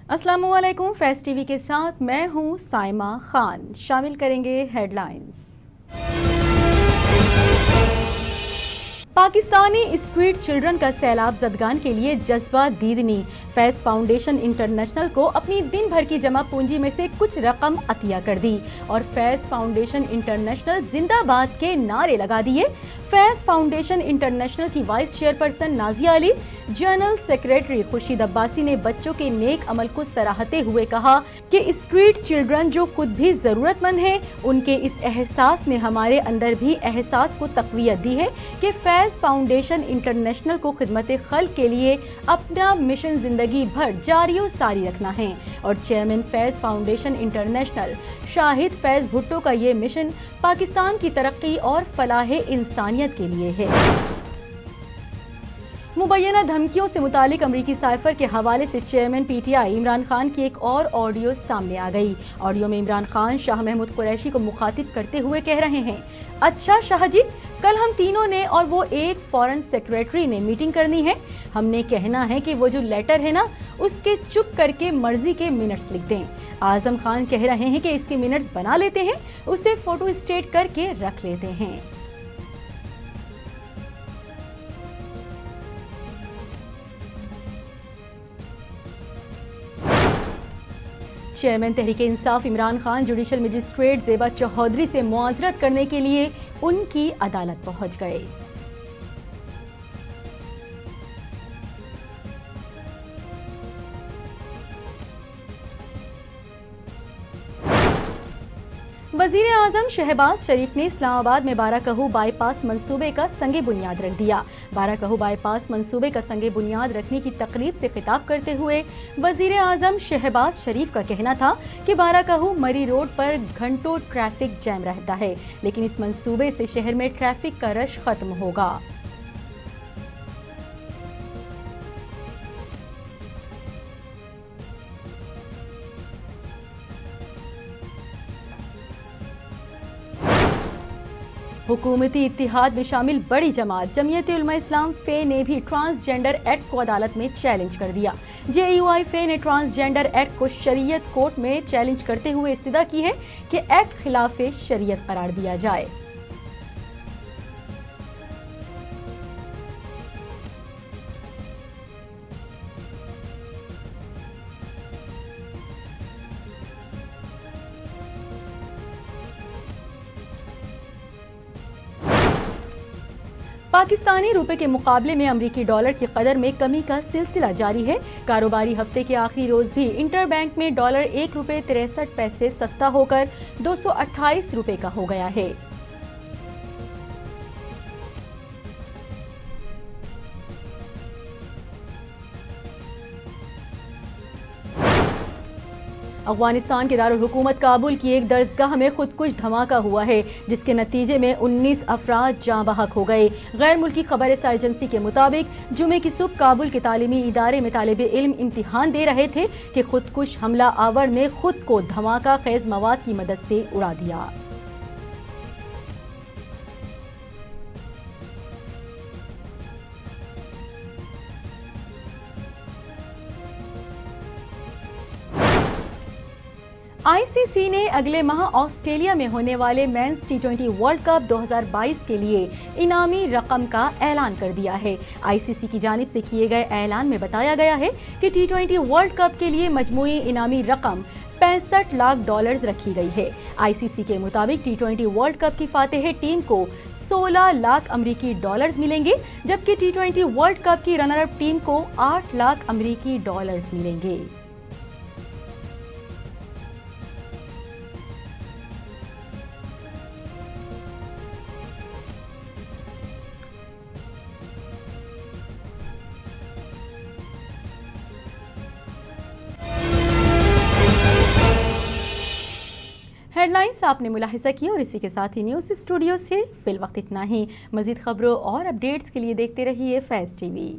अस्सलामुअलैकुम। फैज़ टीवी के साथ मैं हूं साइमा खान। शामिल करेंगे हेडलाइंस। पाकिस्तानी स्ट्रीट चिल्ड्रन का सैलाब ज़दगान के लिए जज्बा दीदनी। फैज़ फाउंडेशन इंटरनेशनल को अपनी दिन भर की जमा पूंजी में से कुछ रकम अतिया कर दी और फैज़ फाउंडेशन इंटरनेशनल जिंदाबाद के नारे लगा दिए। फैज़ फाउंडेशन इंटरनेशनल की vice chairperson Nazia Ali, general secretary Khurshid Abbasi ने बच्चों के नेक अमल को सराहते हुए कहा कि स्ट्रीट चिल्ड्रन जो खुद भी जरूरतमंद हैं, उनके इस एहसास ने हमारे अंदर भी एहसास को तक़वियत दी है कि फैज़ फाउंडेशन इंटरनेशनल को खिदमत खल्क के लिए अपना मिशन जिंदगी भर जारी और सारी रखना है। और चेयरमैन फैज़ फाउंडेशन इंटरनेशनल शाहिद फैज़ भुट्टो का ये मिशन पाकिस्तान की तरक्की और फलाह इंसानियत के लिए है। मुबैना धमकियों से मुतालिक अमरीकी साइफर के हवाले से चेयरमैन पीटीआई इमरान खान की एक और ऑडियो सामने आ गई। ऑडियो में इमरान खान शाह महमूद कुरैशी को मुखातिब करते हुए कह रहे हैं, अच्छा शाह जी, कल हम तीनों ने और वो एक फॉरेन सेक्रेटरी ने मीटिंग करनी है। हमने कहना है कि वो जो लेटर है ना, उसके चुप करके मर्जी के मिनट्स लिख दें। आजम खान कह रहे हैं कि इसके मिनट्स बना लेते हैं, उसे फोटो स्टेट करके रख लेते हैं। Chairman Tehreek Insaf Imran Khan judicial magistrate Zeba Chaudhary से मुआज़रत करने के लिए उनकी अदालत पहुंच गए। वज़ीर आज़म शहबाज शरीफ ने इस्लामाबाद में बाराकहू बाईपास मंसूबे का संगे बुनियाद रख दिया। बाराकहू बाईपास मंसूबे का संगे बुनियाद रखने की तकरीब से खिताब करते हुए वज़ीर आज़म शहबाज शरीफ का कहना था कि बाराकहू मरी रोड पर घंटों ट्रैफिक जैम रहता है, लेकिन इस मंसूबे से शहर में ट्रैफिक का रश खत्म होगा। हुकूमती इत्तिहाद में शामिल बड़ी जमात जमीयत उलमा इस्लाम फे ने भी ट्रांसजेंडर एक्ट को अदालत में चैलेंज कर दिया। JUI फे ने ट्रांसजेंडर एक्ट को शरीयत कोर्ट में चैलेंज करते हुए इस्तदा की है कि एक्ट खिलाफ शरीयत करार दिया जाए। पाकिस्तानी रुपए के मुकाबले में अमरीकी डॉलर की कदर में कमी का सिलसिला जारी है। कारोबारी हफ्ते के आखिरी रोज भी इंटरबैंक में डॉलर ₹1.63 सस्ता होकर 228 रुपए का हो गया है। अफगानिस्तान के दारुल हुकूमत काबुल की एक दर्जगाह में खुदकुश धमाका हुआ है, जिसके नतीजे में 19 अफराद जाँ बहक हो गए। गैर मुल्की खबर एजेंसी के मुताबिक जुमे की सुबह काबुल के तालीमी इदारे में तालिबे इल्म इम्तिहान दे रहे थे कि खुदकुश हमला आवर ने खुद को धमाका खेज मवाद की मदद से उड़ा दिया। ICC ने अगले माह ऑस्ट्रेलिया में होने वाले मेंस T20 वर्ल्ड कप 2022 के लिए इनामी रकम का ऐलान कर दिया है। ICC की जानिब से किए गए ऐलान में बताया गया है कि T20 वर्ल्ड कप के लिए मजमूई इनामी रकम $65 लाख रखी गई है। ICC के मुताबिक T20 वर्ल्ड कप की फातेह टीम को $16 लाख अमरीकी मिलेंगे, जबकि T20 वर्ल्ड कप की रनर अप टीम को $8 लाख अमरीकी मिलेंगे। हेडलाइंस आपने मुलाहिजा की और इसी के साथ ही न्यूज़ स्टूडियो से फिल वक्त इतना ही। मज़ीद खबरों और अपडेट्स के लिए देखते रहिए फैज़ टीवी।